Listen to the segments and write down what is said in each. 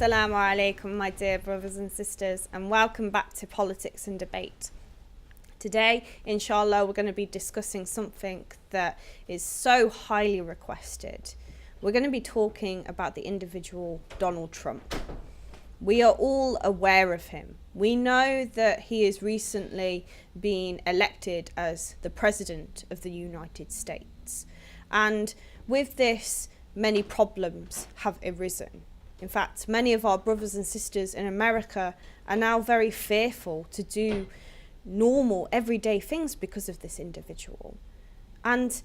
Assalamu alaikum, my dear brothers and sisters, and welcome back to Politics and Debate. Today, inshallah, we're going to be discussing something that is so highly requested. We're going to be talking about the individual Donald Trump. We are all aware of him. We know that he has recently been elected as the President of the United States. And with this, many problems have arisen. In fact, many of our brothers and sisters in America are now very fearful to do normal, everyday things because of this individual. And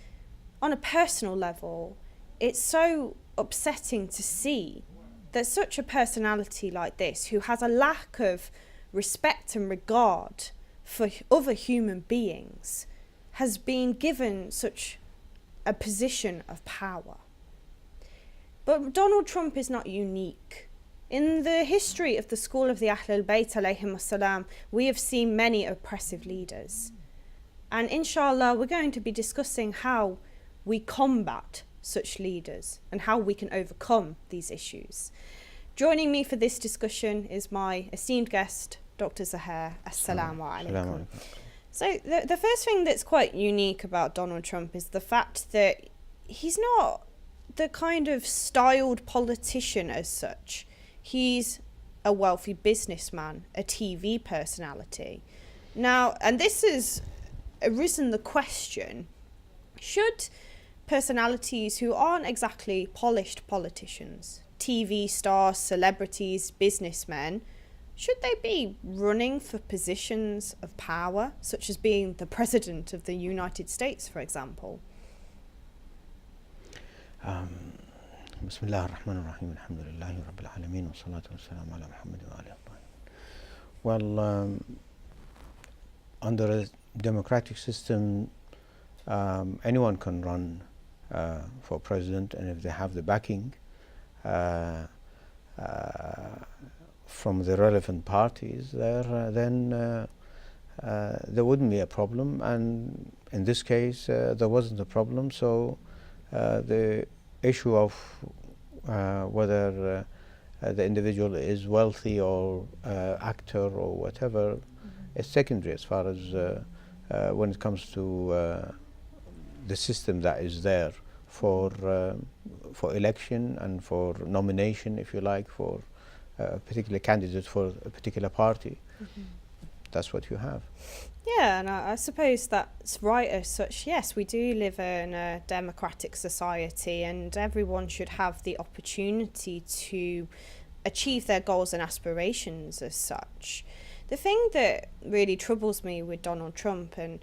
on a personal level, it's so upsetting to see that such a personality like this, who has a lack of respect and regard for other human beings, has been given such a position of power. But Donald Trump is not unique. In the history of the school of the Ahlul Bayt alayhim as-salam, we have seen many oppressive leaders. And inshallah, we're going to be discussing how we combat such leaders and how we can overcome these issues. Joining me for this discussion is my esteemed guest, Dr. Zahra. Assalamu alaikum. So the first thing that's quite unique about Donald Trump is the fact that he's not the kind of styled politician as such. He's a wealthy businessman, a TV personality. Now, and this has arisen the question, should personalities who aren't exactly polished politicians, TV stars, celebrities, businessmen, should they be running for positions of power, such as being the President of the United States, for example? Bismillah ar-Rahman ar-Rahim, alhamdulillahi rabbil alameen, wa salatu wa salam ala Muhammad wa alihi wa tahir. Well, under a democratic system, anyone can run for president, and if they have the backing from the relevant parties there, then there wouldn't be a problem. And in this case, there wasn't a problem. So the issue of whether the individual is wealthy or actor or whatever is secondary as far as when it comes to the system that is there for election and for nomination, if you like, for a particular candidate for a particular party. Mm-hmm. That's what you have. Yeah, and I suppose that's right as such. Yes, we do live in a democratic society, and everyone should have the opportunity to achieve their goals and aspirations as such. The thing that really troubles me with Donald Trump and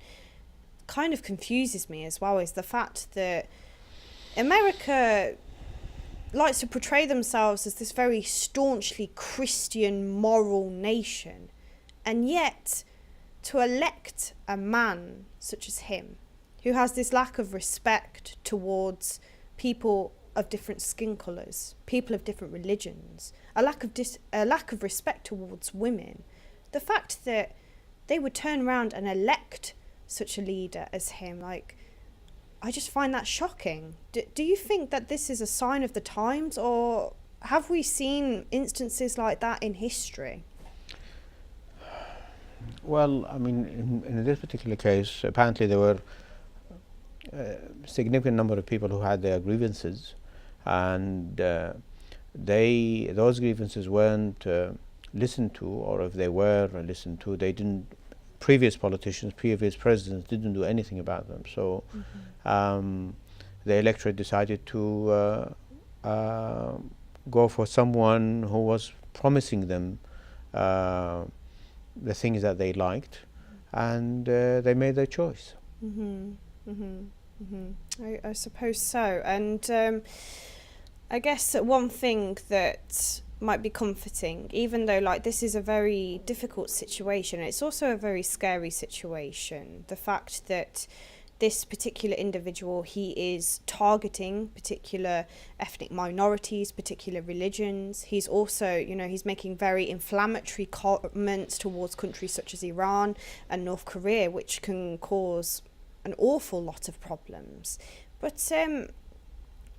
kind of confuses me as well is the fact that America likes to portray themselves as this very staunchly Christian moral nation, and yet to elect a man such as him, who has this lack of respect towards people of different skin colours, people of different religions, a lack of respect towards women, the fact that they would turn around and elect such a leader as him, I just find that shocking. Do you think that this is a sign of the times, or have we seen instances like that in history? Well, I mean, in this particular case, apparently there were a significant number of people who had their grievances, and those grievances weren't listened to, or if they were listened to, they didn't. Previous politicians, previous presidents didn't do anything about them. So the electorate decided to go for someone who was promising them the things that they liked, and they made their choice. I suppose so. And I guess one thing that might be comforting, even though this is a very difficult situation, it's also a very scary situation. The fact that this particular individual, he is targeting particular ethnic minorities, particular religions. He's also, he's making very inflammatory comments towards countries such as Iran and North Korea, which can cause an awful lot of problems. But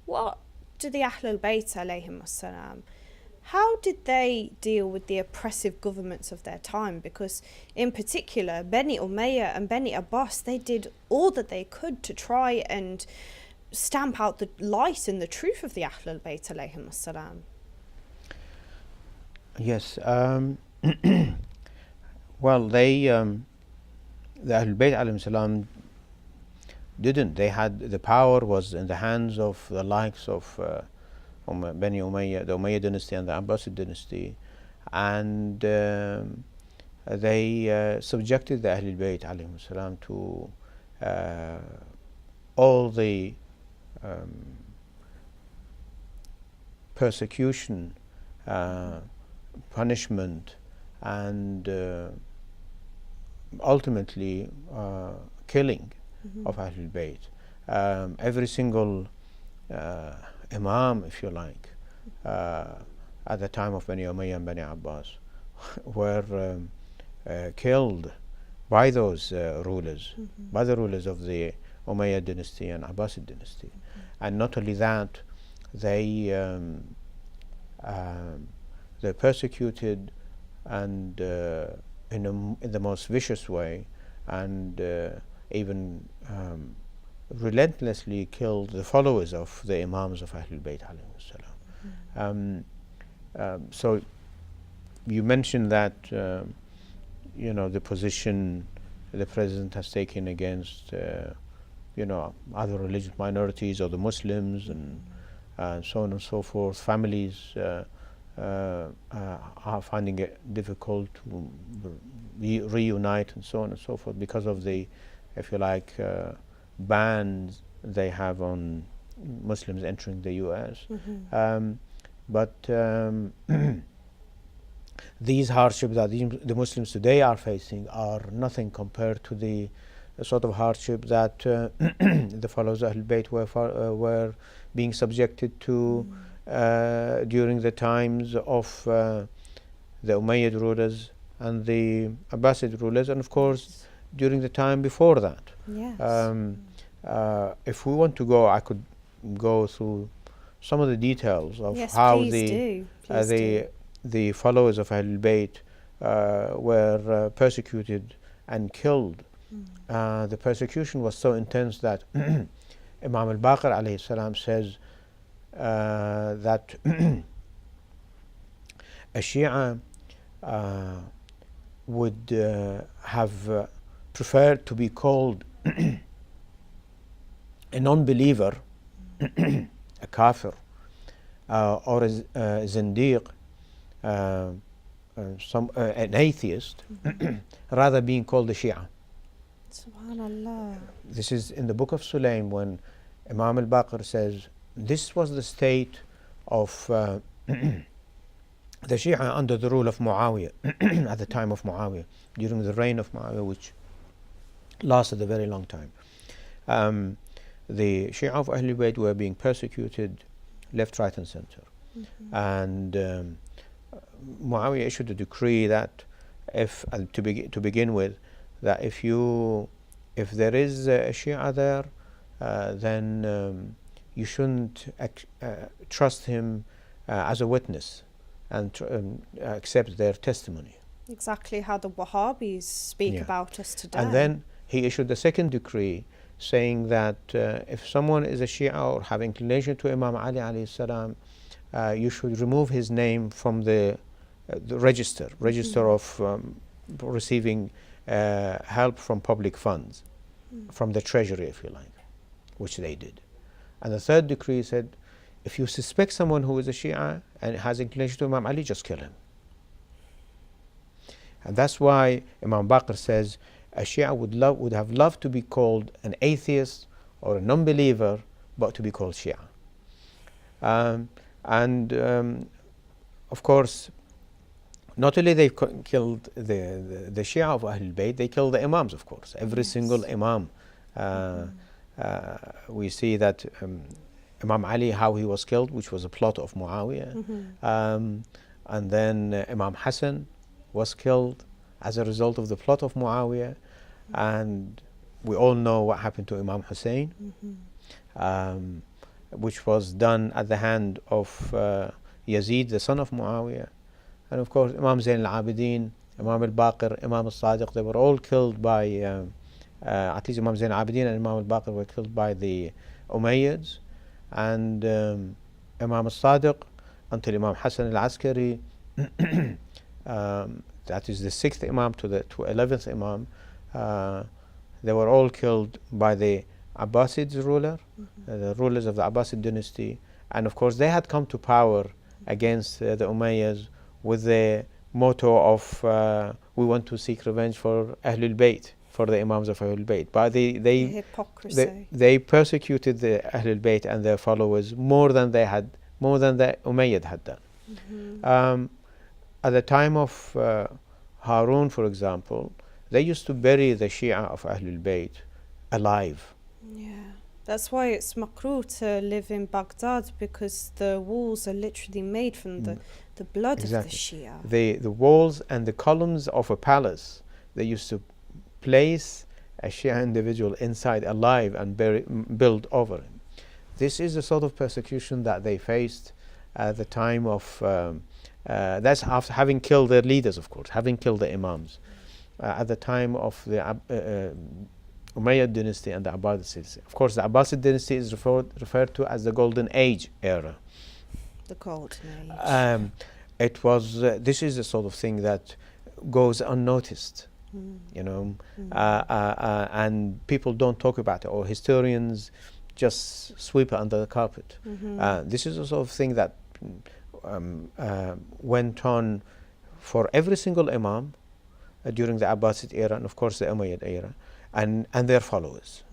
what do the Ahlul Bayt alayhim as-salam How did they deal with the oppressive governments of their time? Because in particular, Bani Umayyah and Bani Abbas, they did all that they could to try and stamp out the light and the truth of the Ahlul Bayt alayhim as-salam. Yes. Well, the Ahlul Bayt alayhim salam didn't. They had, the power was in the hands of the likes of Bani Umayyah, the Umayyad dynasty and the Abbasid dynasty, and they subjected the Ahlul Bayt alayhim salam to all the persecution, punishment, and ultimately killing of Ahlul Bayt. Every single Imam, if you like, at the time of Bani Umayyah and Bani Abbas were killed by those rulers, by the rulers of the Umayyad dynasty and Abbasid dynasty. And not only that, they persecuted and in the most vicious way, and even relentlessly killed the followers of the Imams of Ahlul Bayt alayhim salam. So you mentioned that the position the president has taken against other religious minorities or the Muslims and so on and so forth. Families are finding it difficult to reunite and so on and so forth because of the, if you like, bans they have on Muslims entering the US. But these hardships that the Muslims today are facing are nothing compared to the sort of hardship that the followers of Ahlul Bayt were being subjected to during the times of the Umayyad rulers and the Abbasid rulers, and of course during the time before that. Yes. If we want to go, I could go through some of the details of how the followers of Ahlul Bayt were persecuted and killed. The persecution was so intense that Imam al-Baqir alayhi salam says that a Shia would have preferred to be called a non-believer, a kafir, or a zindiq, an atheist, rather being called a Shia. Subhanallah. This is in the book of Sulaym when Imam al-Baqir says this was the state of the Shia under the rule of Muawiyah at the time of Muawiyah, during the reign of Muawiyah, which lasted a very long time. The Shia of Ahlul Bayt were being persecuted left, right and center. And Muawiyah issued a decree that to begin with, that if there is a Shia there, then you shouldn't trust him as a witness and accept their testimony. Exactly how the Wahhabis speak about us today. And then he issued a second decree saying that if someone is a Shia or have inclination to Imam Ali alayhi salam, you should remove his name from the register of receiving help from public funds, from the treasury, if you like, which they did. And the third decree said, if you suspect someone who is a Shia and has inclination to Imam Ali, just kill him. And that's why Imam Baqir says a Shia would have loved to be called an atheist or a non-believer, but to be called Shia. Of course, not only they killed the Shia of Ahlul Bayt, they killed the Imams, of course. Every single Imam. We see that Imam Ali, how he was killed, which was a plot of Muawiyah. And then Imam Hassan was killed as a result of the plot of Muawiyah. And we all know what happened to Imam Hussein, which was done at the hand of Yazid, the son of Muawiyah, and of course Imam Zain al-Abidin, Imam al-Baqir, Imam al-Sadiq. They were all killed by, at least Imam Zain al-Abidin and Imam al-Baqir were killed by the Umayyads, and Imam al-Sadiq until Imam Hassan al-Askari, that is the 6th Imam to the 11th Imam, they were all killed by the Abbasids ruler, the rulers of the Abbasid dynasty, and of course they had come to power against the Umayyads with the motto of we want to seek revenge for Ahlul Bayt, for the Imams of Ahlul Bayt. But Hypocrisy. they persecuted the Ahlul Bayt and their followers more than the Umayyad had done. At the time of Harun, for example, they used to bury the Shia of Ahlul Bayt alive. Yeah, that's why it's makruh to live in Baghdad, because the walls are literally made from the blood of the Shia. The walls and the columns of a palace, they used to place a Shia individual inside alive and build over him. This is the sort of persecution that they faced at the time of, that's after having killed their leaders, of course, having killed the Imams. At the time of the Umayyad dynasty and the Abbasid dynasty. Of course, the Abbasid dynasty is referred to as the Golden Age era. The Golden Age. It was, this is the sort of thing that goes unnoticed, you know, and people don't talk about it, or historians just sweep it under the carpet. This is the sort of thing that went on for every single Imam during the Abbasid era and of course the Umayyad era, and their followers.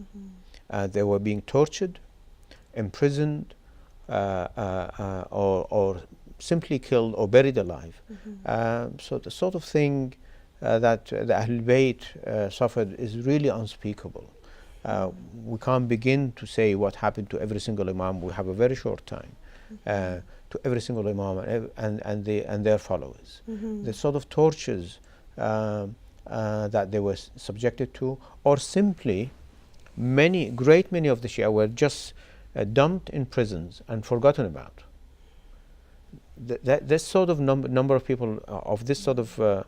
They were being tortured, imprisoned, or simply killed or buried alive. So the sort of thing that the Ahlul Bayt suffered is really unspeakable. We can't begin to say what happened to every single Imam. We have a very short time. To every single Imam and their followers. The sort of tortures that they were subjected to, or simply great many of the Shia were just dumped in prisons and forgotten about. This sort of number of people of this sort of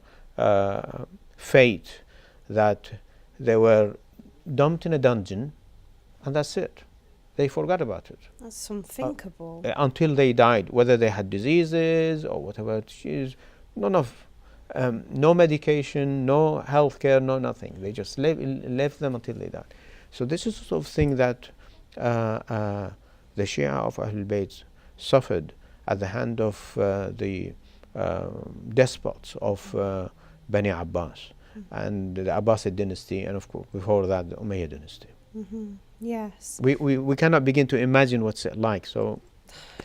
fate, that they were dumped in a dungeon and that's it. They forgot about it. That's unthinkable. Until they died, whether they had diseases or whatever. No medication, no health care, no nothing. They just left them until they died. So this is the sort of thing that the Shia of Ahlul Bayt suffered at the hand of the despots of Bani Abbas and the Abbasid dynasty, and of course before that the Umayyad dynasty. Yes. We cannot begin to imagine what's it like. So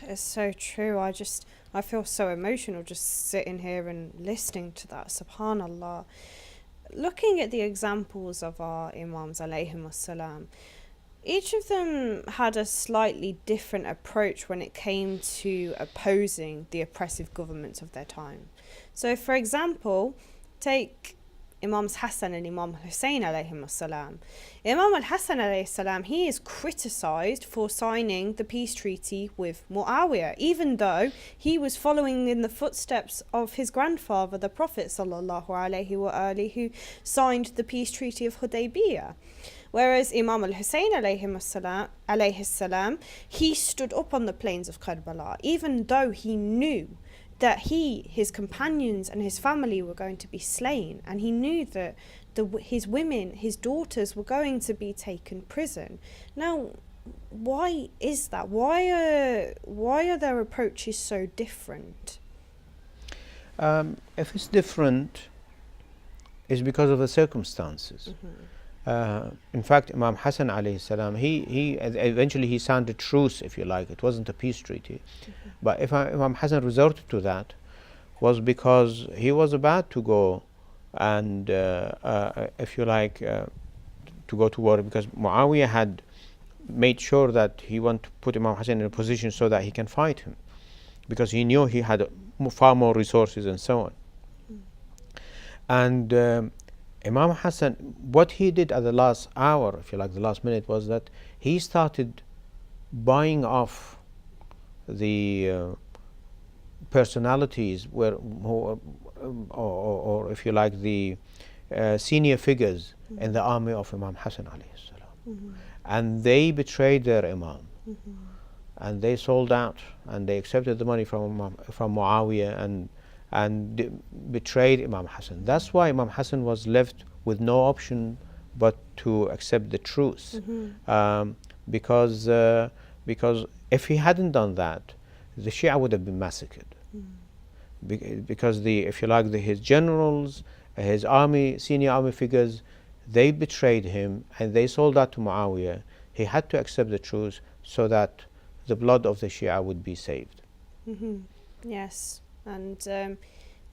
it's so true. I feel so emotional just sitting here and listening to that. Subhanallah. Looking at the examples of our Imams alayhim wassalam, each of them had a slightly different approach when it came to opposing the oppressive governments of their time. So for example, take Imams Hassan and Imam Hussein alayhim assalam. Imam al-Hassan alayhi salam, he is criticised for signing the peace treaty with Muawiyah, even though he was following in the footsteps of his grandfather, the Prophet sallallahu alayhi wa alihi, who signed the peace treaty of Hudaybiyah. Whereas Imam al-Hussein alayhi salam, he stood up on the plains of Karbala, even though he knew that his companions and his family were going to be slain, and he knew that his women, his daughters, were going to be taken prison. Now, why is that? Why are their approaches so different? If it's different, it's because of the circumstances. In fact, Imam Hassan alayhi salam, he eventually signed a truce, if you like. It wasn't a peace treaty. But if Imam Hassan resorted to that, was because he was about to go and, if you like, to go to war, because Muawiyah had made sure that he wanted to put Imam Hassan in a position so that he can fight him, because he knew he had far more resources and so on. And Imam Hassan, what he did at the last hour, if you like, the last minute, was that he started buying off the personalities were or if you like, the senior figures in the army of Imam Hussein alayhi salam. And they betrayed their Imam. And they sold out, and they accepted the money from Muawiyah and betrayed Imam Hassan. That's why Imam Hassan was left with no option but to accept the truth, because if he hadn't done that, the Shia would have been massacred. Because if you like, his generals, his army, senior army figures, they betrayed him and they sold out to Muawiyah. He had to accept the truth so that the blood of the Shia would be saved. Yes, and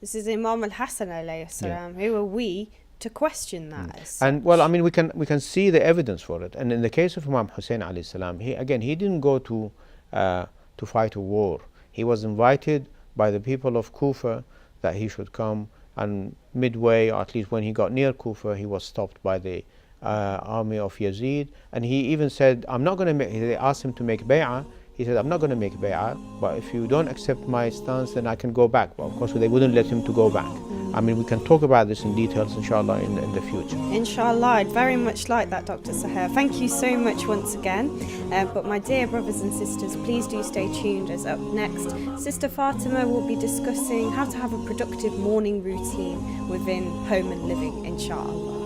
this is Imam al-Hassan alayhi salam. Who are we to question that? And well, I mean, we can see the evidence for it. And in the case of Imam Hussein alayhi salam, he didn't go to fight a war. He was invited by the people of Kufa that he should come, and midway, or at least when he got near Kufa, he was stopped by the army of Yazid, and he even said, I'm not going to make, they asked him to make bay'ah. He said, I'm not going to make bay'ah, but if you don't accept my stance, then I can go back. But of course, they wouldn't let him to go back. I mean, we can talk about this in details, inshallah, in the future. Inshallah, I'd very much like that, Dr. Zahra. Thank you so much once again. But my dear brothers and sisters, please do stay tuned, as up next, Sister Fatima will be discussing how to have a productive morning routine within home and living, inshallah.